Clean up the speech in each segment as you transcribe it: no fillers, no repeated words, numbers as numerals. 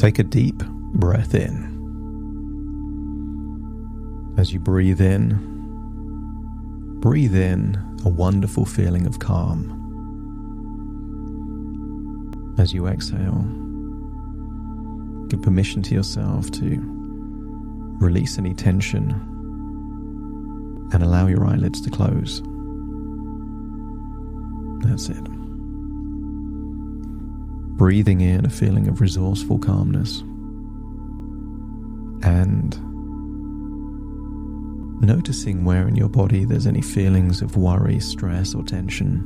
Take a deep breath in. As you breathe in a wonderful feeling of calm. As you exhale, give permission to yourself to release any tension and allow your eyelids to close. That's it. Breathing in a feeling of resourceful calmness and noticing where in your body there's any feelings of worry, stress, or tension.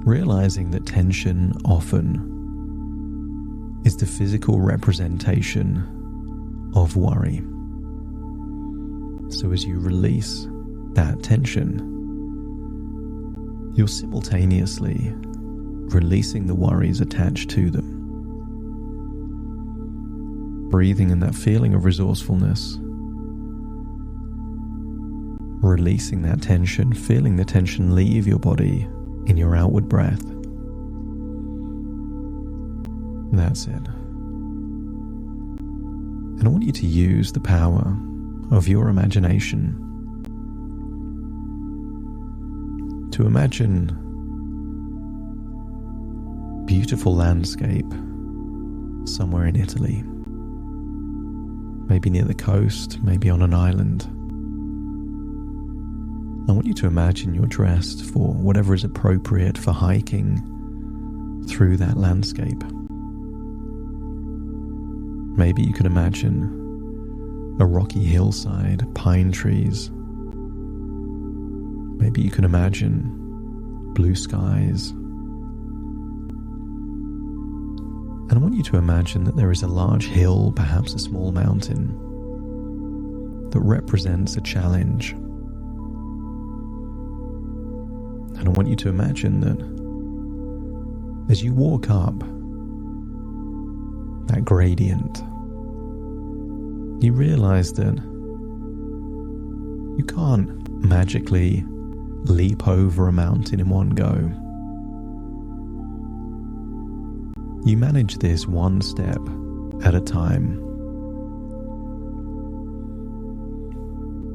Realizing that tension often is the physical representation of worry. So as you release that tension, you're simultaneously releasing the worries attached to them. Breathing in that feeling of resourcefulness, releasing that tension, feeling the tension leave your body in your outward breath. That's it. And I want you to use the power of your imagination to imagine beautiful landscape somewhere in Italy. Maybe near the coast, maybe on an island. I want you to imagine you're dressed for whatever is appropriate for hiking through that landscape. Maybe you can imagine a rocky hillside, pine trees. Maybe you can imagine blue skies. And I want you to imagine that there is a large hill, perhaps a small mountain, that represents a challenge. And I want you to imagine that as you walk up that gradient, you realize that you can't magically leap over a mountain in one go. You manage this one step at a time.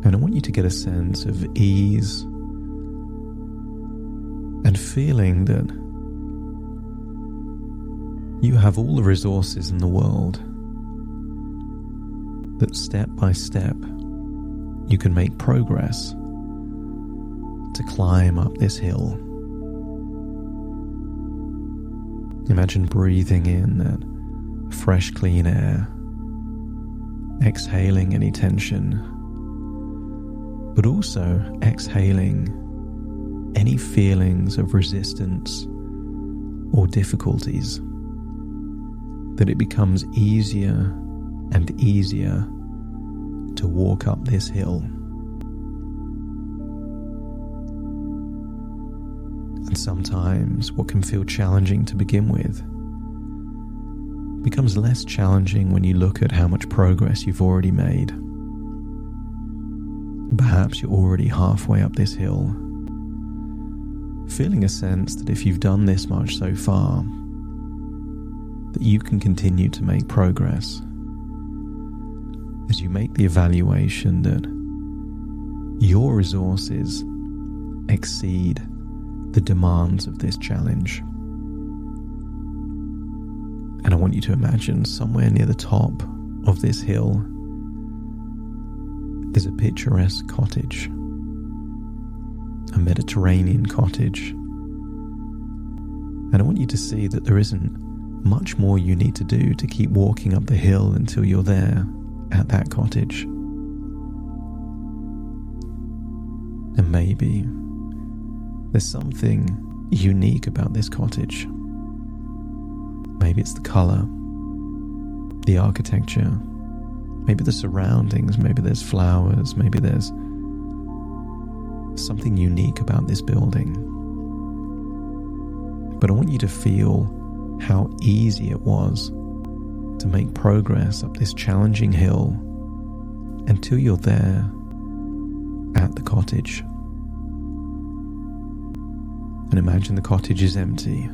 And I want you to get a sense of ease and feeling that you have all the resources in the world, that step by step you can make progress to climb up this hill. Imagine breathing in that fresh, clean air, exhaling any tension, but also exhaling any feelings of resistance or difficulties, that it becomes easier and easier to walk up this hill. And sometimes what can feel challenging to begin with becomes less challenging when you look at how much progress you've already made. Perhaps you're already halfway up this hill, feeling a sense that if you've done this much so far, that you can continue to make progress. As you make the evaluation that your resources exceed the demands of this challenge. And I want you to imagine somewhere near the top of this hill is a picturesque cottage, a Mediterranean cottage. And I want you to see that there isn't much more you need to do to keep walking up the hill until you're there at that cottage. And maybe there's something unique about this cottage. Maybe it's the color, the architecture, maybe the surroundings, maybe there's flowers, maybe there's something unique about this building. But I want you to feel how easy it was to make progress up this challenging hill until you're there at the cottage. And imagine the cottage is empty,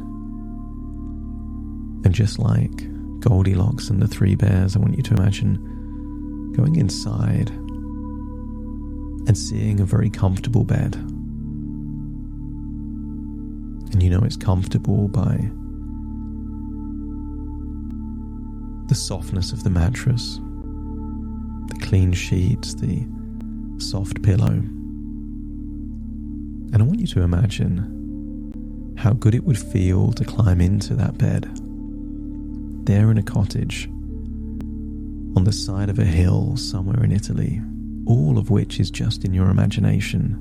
and just like Goldilocks and the Three Bears, I want you to imagine going inside and seeing a very comfortable bed. And you know it's comfortable by the softness of the mattress, the clean sheets, the soft pillow. And I want you to imagine how good it would feel to climb into that bed, there in a cottage, on the side of a hill somewhere in Italy, all of which is just in your imagination.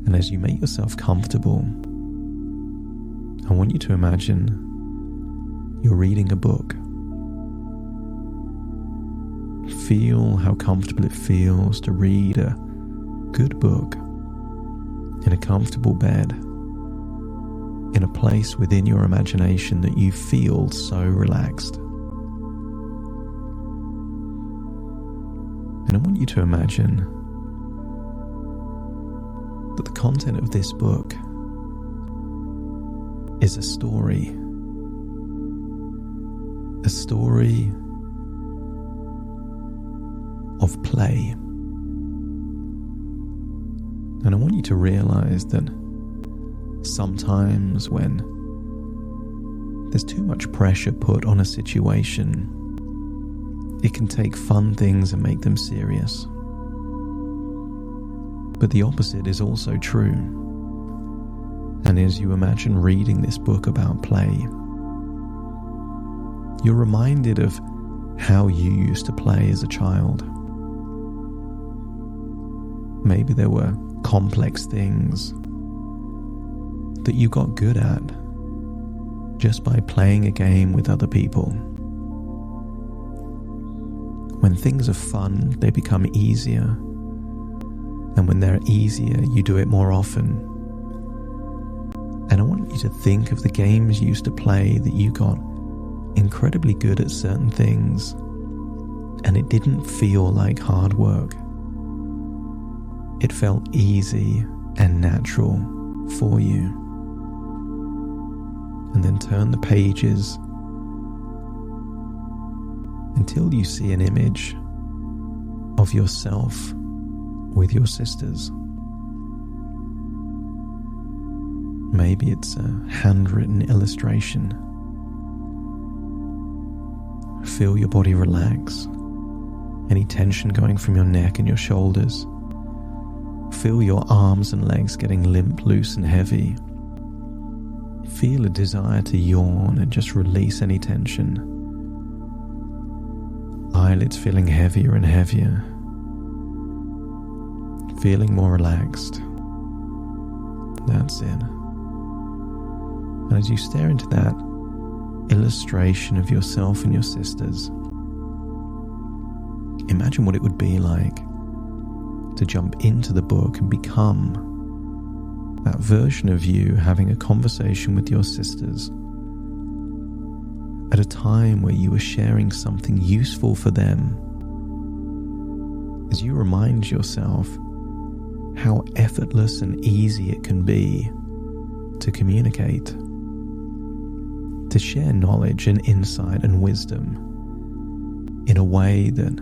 And as you make yourself comfortable, I want you to imagine you're reading a book. Feel how comfortable it feels to read a good book in a comfortable bed, in a place within your imagination that you feel so relaxed. And I want you to imagine that the content of this book is a story of play. And I want you to realize that sometimes when there's too much pressure put on a situation, it can take fun things and make them serious. But the opposite is also true. And as you imagine reading this book about play, you're reminded of how you used to play as a child. Maybe there were complex things that you got good at just by playing a game with other people. When things are fun, they become easier. And when they're easier, you do it more often. And I want you to think of the games you used to play that you got incredibly good at certain things, and it didn't feel like hard work. It felt easy and natural for you. And then turn the pages until you see an image of yourself with your sisters. Maybe it's a handwritten illustration. Feel your body relax, any tension going from your neck and your shoulders. Feel your arms and legs getting limp, loose and heavy. Feel a desire to yawn and just release any tension. Eyelids feeling heavier and heavier. Feeling more relaxed. That's it. And as you stare into that illustration of yourself and your sisters, imagine what it would be like to jump into the book and become that version of you having a conversation with your sisters at a time where you were sharing something useful for them, as you remind yourself how effortless and easy it can be to communicate, to share knowledge and insight and wisdom in a way that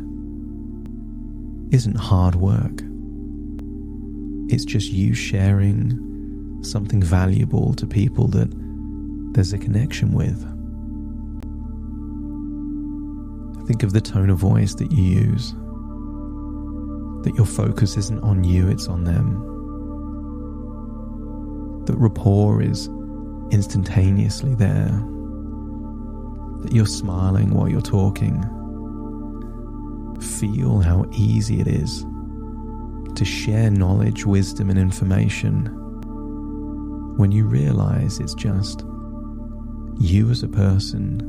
isn't hard work. It's just you sharing something valuable to people that there's a connection with. Think of the tone of voice that you use, that your focus isn't on you, it's on them. That rapport is instantaneously there, that you're smiling while you're talking. Feel how easy it is to share knowledge, wisdom and information when you realize it's just you as a person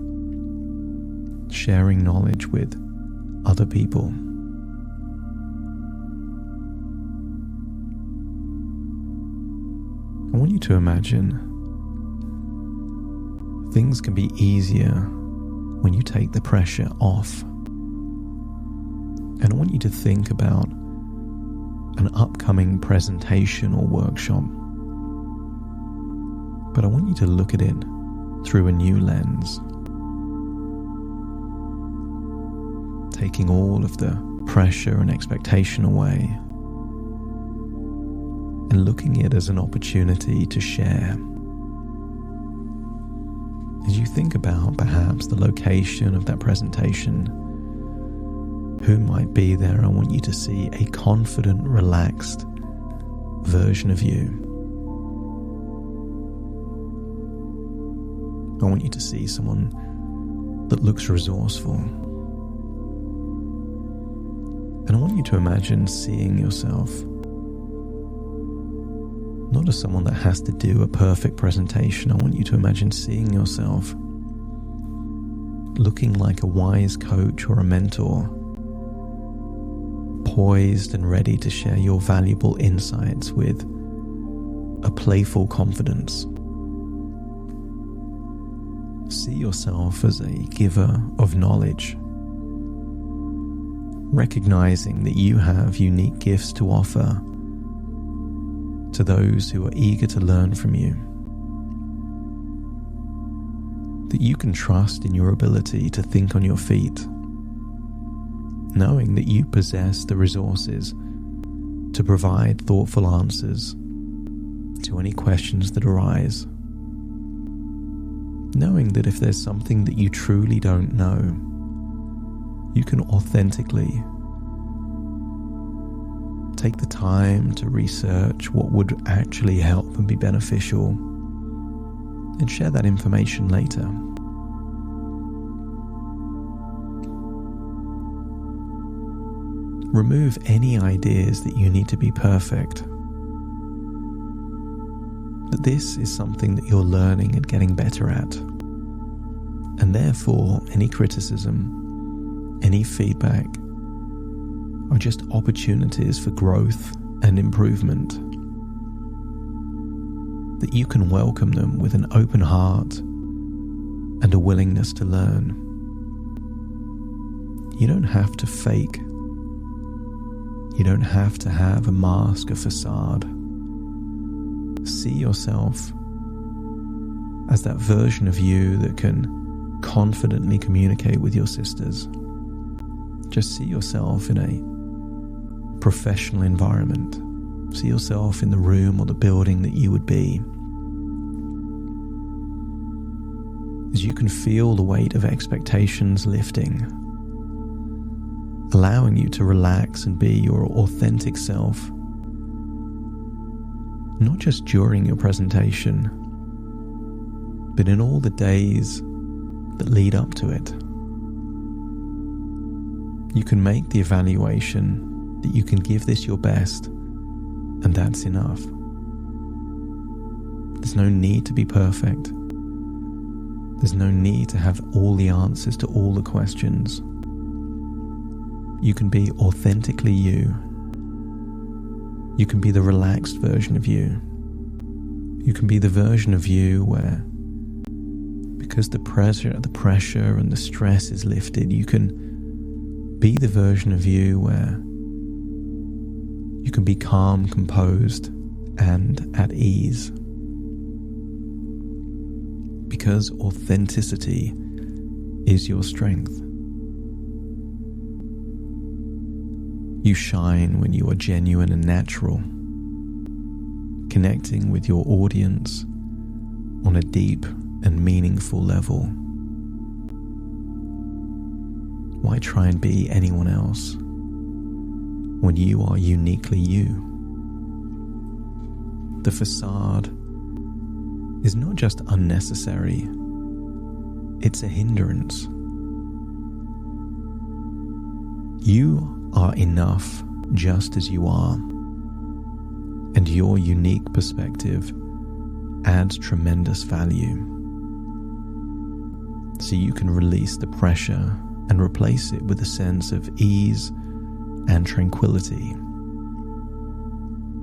sharing knowledge with other people. I want you to imagine things can be easier when you take the pressure off. And I want you to think about an upcoming presentation or workshop. But I want you to look at it through a new lens, taking all of the pressure and expectation away and looking at it as an opportunity to share. As you think about perhaps the location of that presentation, who might be there, I want you to see a confident, relaxed version of you. I want you to see someone that looks resourceful. And I want you to imagine seeing yourself not as someone that has to do a perfect presentation. I want you to imagine seeing yourself looking like a wise coach or a mentor, poised and ready to share your valuable insights with a playful confidence. See yourself as a giver of knowledge, recognizing that you have unique gifts to offer to those who are eager to learn from you, that you can trust in your ability to think on your feet, knowing that you possess the resources to provide thoughtful answers to any questions that arise, knowing that if there's something that you truly don't know, you can authentically take the time to research what would actually help and be beneficial and share that information later. Remove any ideas that you need to be perfect. That this is something that you're learning and getting better at. And therefore, any criticism, any feedback are just opportunities for growth and improvement. That you can welcome them with an open heart and a willingness to learn. You don't have to fake. You don't have to have a mask, a facade. See yourself as that version of you that can confidently communicate with your sisters. Just see yourself in a professional environment. See yourself in the room or the building that you would be. As you can feel the weight of expectations lifting, allowing you to relax and be your authentic self, not just during your presentation, but in all the days that lead up to it. You can make the evaluation that you can give this your best, and that's enough. There's no need to be perfect. There's no need to have all the answers to all the questions. You can be authentically you. You can be the relaxed version of you. You can be the version of you where, because the pressure and the stress is lifted, you can be the version of you where you can be calm, composed, and at ease. Because authenticity is your strength. You shine when you are genuine and natural, connecting with your audience on a deep and meaningful level. Why try and be anyone else when you are uniquely you? The facade is not just unnecessary, it's a hindrance. You are enough just as you are, and your unique perspective adds tremendous value. So you can release the pressure and replace it with a sense of ease and tranquility,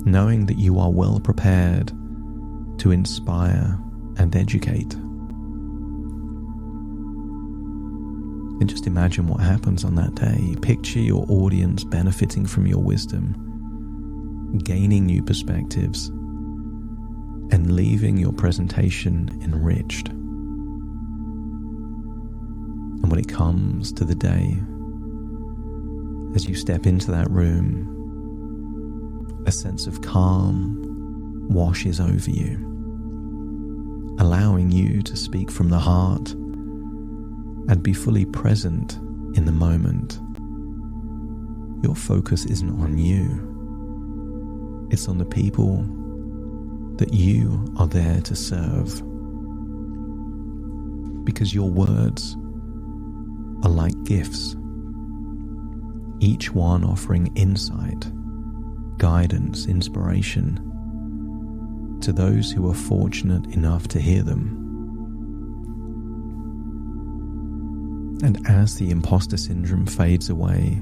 knowing that you are well prepared to inspire and educate. And just imagine what happens on that day. Picture your audience benefiting from your wisdom, gaining new perspectives, and leaving your presentation enriched. And when it comes to the day, as you step into that room, a sense of calm washes over you, allowing you to speak from the heart and be fully present in the moment. Your focus isn't on you. It's on the people that you are there to serve. Because your words are like gifts, each one offering insight, guidance, inspiration to those who are fortunate enough to hear them. And as the imposter syndrome fades away,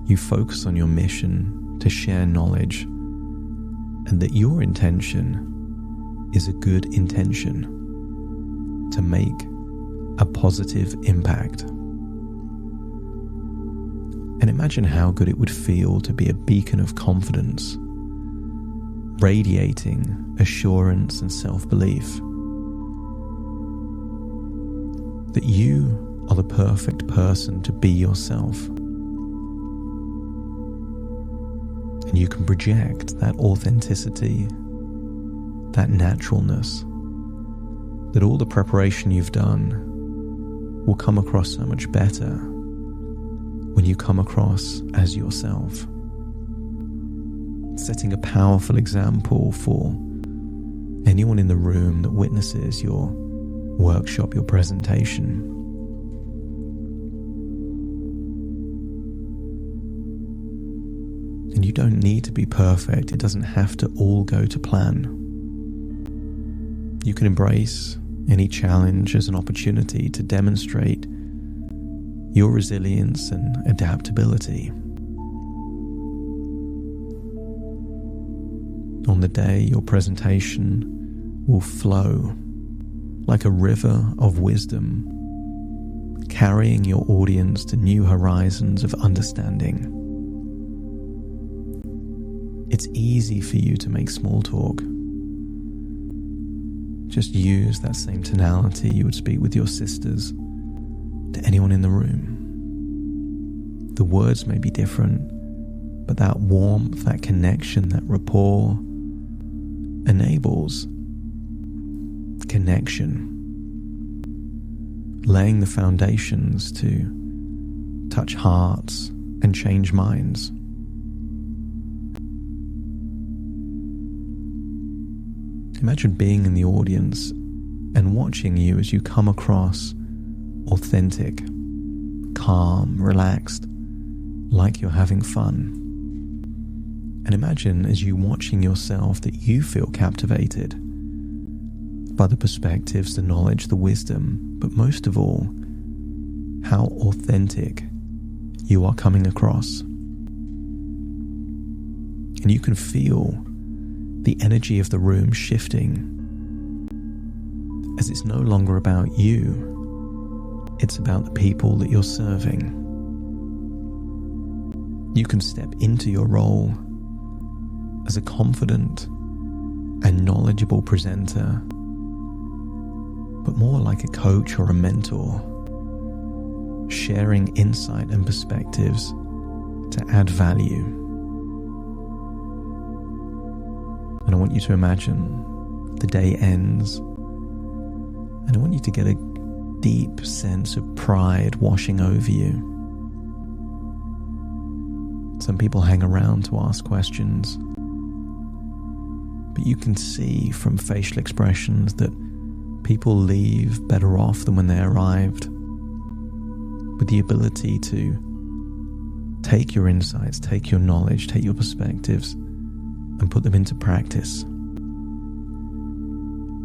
you focus on your mission to share knowledge, and that your intention is a good intention to make a positive impact. And imagine how good it would feel to be a beacon of confidence, radiating assurance and self-belief that you are the perfect person to be yourself. And you can project that authenticity, that naturalness, that all the preparation you've done will come across so much better when you come across as yourself. Setting a powerful example for anyone in the room that witnesses your workshop, your presentation. And you don't need to be perfect. It doesn't have to all go to plan. You can embrace any challenge as an opportunity to demonstrate your resilience and adaptability. On the day, your presentation will flow like a river of wisdom, carrying your audience to new horizons of understanding. It's easy for you to make small talk. Just use that same tonality you would speak with your sisters to anyone in the room. The words may be different, but that warmth, that connection, that rapport enables connection, laying the foundations to touch hearts and change minds. Imagine being in the audience and watching you as you come across authentic, calm, relaxed, like you're having fun. And imagine as you watching yourself that you feel captivated by the perspectives, the knowledge, the wisdom, but most of all, how authentic you are coming across. And you can feel the energy of the room shifting, as it's no longer about you, it's about the people that you're serving. You can step into your role as a confident and knowledgeable presenter, but more like a coach or a mentor, sharing insight and perspectives to add value. And I want you to imagine the day ends, and I want you to get a deep sense of pride washing over you. Some people hang around to ask questions, but you can see from facial expressions that people leave better off than when they arrived, with the ability to take your insights, take your knowledge, take your perspectives, and put them into practice.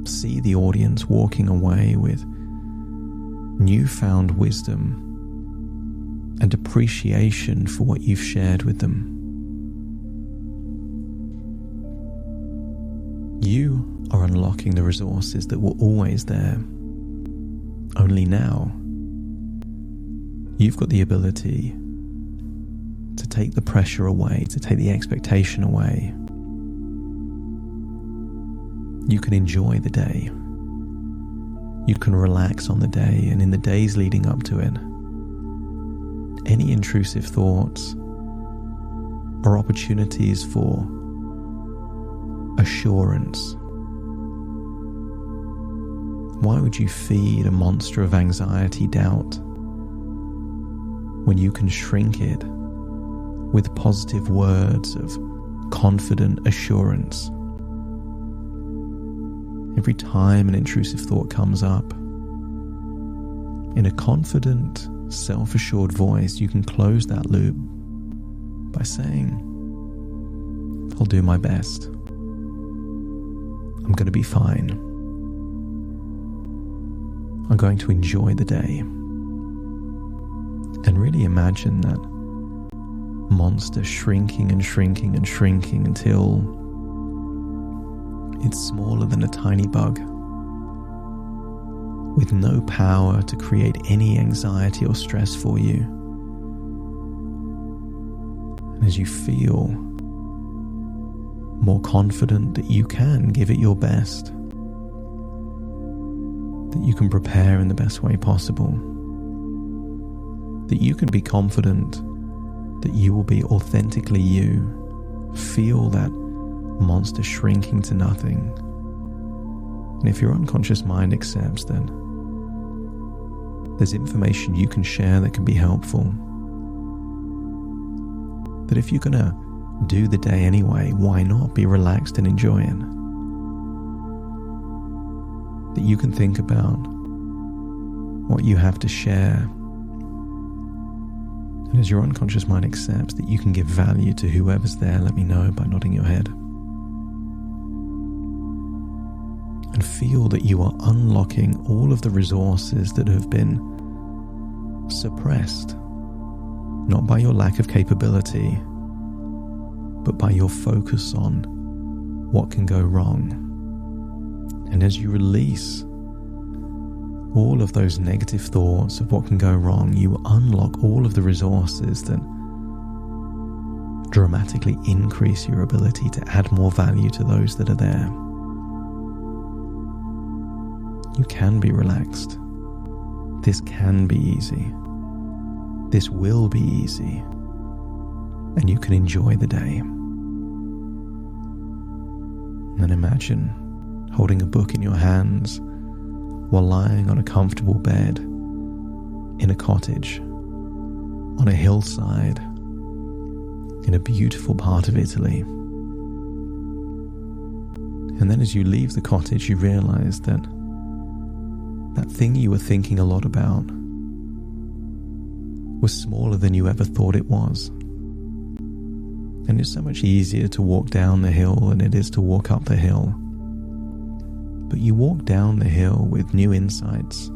See the audience walking away with newfound wisdom and appreciation for what you've shared with them. You are unlocking the resources that were always there. Only now, you've got the ability to take the pressure away, to take the expectation away. You can enjoy the day. you can relax on the day, and in the days leading up to it, any intrusive thoughts or opportunities for assurance. Why would you feed a monster of anxiety, doubt, when you can shrink it with positive words of confident assurance? Every time an intrusive thought comes up, in a confident, self-assured voice, you can close that loop by saying, I'll do my best. I'm going to be fine. I'm going to enjoy the day. And really imagine that monster shrinking and shrinking and shrinking until it's smaller than a tiny bug, with no power to create any anxiety or stress for you. And as you feel more confident that you can give it your best, that you can prepare in the best way possible, that you can be confident that you will be authentically you, feel that monster shrinking to nothing. And if your unconscious mind accepts that there's information you can share that can be helpful, that if you're gonna do the day anyway, why not be relaxed and enjoy it? That you can think about what you have to share, and as your unconscious mind accepts that you can give value to whoever's there, let me know by nodding your head. And feel that you are unlocking all of the resources that have been suppressed, not by your lack of capability, but by your focus on what can go wrong. And as you release all of those negative thoughts of what can go wrong, you unlock all of the resources that dramatically increase your ability to add more value to those that are there. You can be relaxed. This can be easy. This will be easy. And you can enjoy the day. And then imagine holding a book in your hands while lying on a comfortable bed in a cottage, on a hillside, in a beautiful part of Italy. And then as you leave the cottage, you realize that that thing you were thinking a lot about was smaller than you ever thought it was. And it's so much easier to walk down the hill than it is to walk up the hill. But you walk down the hill with new insights,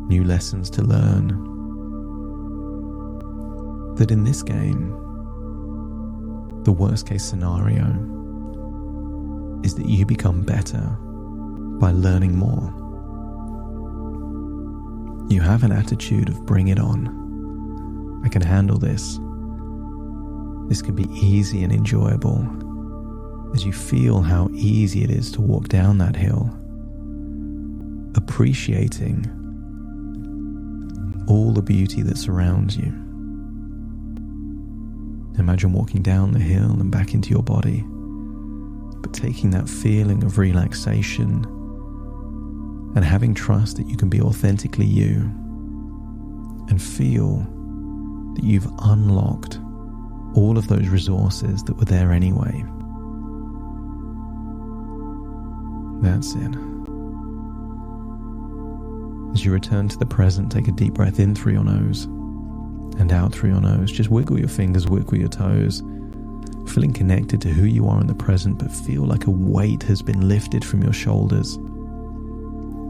new lessons to learn. That in this game, the worst case scenario is that you become better by learning more. You have an attitude of bring it on. I can handle this. This can be easy and enjoyable. As you feel how easy it is to walk down that hill, appreciating all the beauty that surrounds you. Imagine walking down the hill and back into your body, but taking that feeling of relaxation and having trust that you can be authentically you, and feel that you've unlocked all of those resources that were there anyway. That's it. As you return to the present, take a deep breath in through your nose and out through your nose. Just wiggle your fingers, wiggle your toes, feeling connected to who you are in the present, but feel like a weight has been lifted from your shoulders.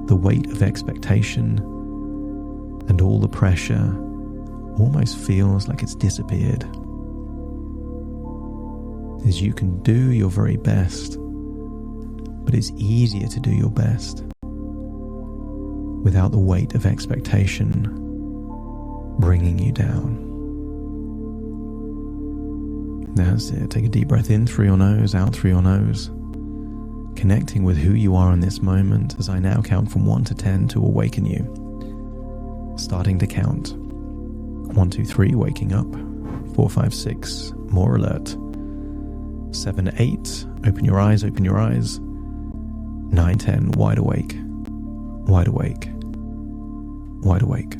The weight of expectation and all the pressure almost feels like it's disappeared. As you can do your very best, but it's easier to do your best without the weight of expectation bringing you down. That's it. Take a deep breath in through your nose, out through your nose. connecting with who you are in this moment as I now count from 1 to 10 to awaken you. Starting to count. 1, 2, 3, waking up. 4, 5, 6, more alert. 7, 8, open your eyes, open your eyes. 9, 10, wide awake, wide awake, wide awake.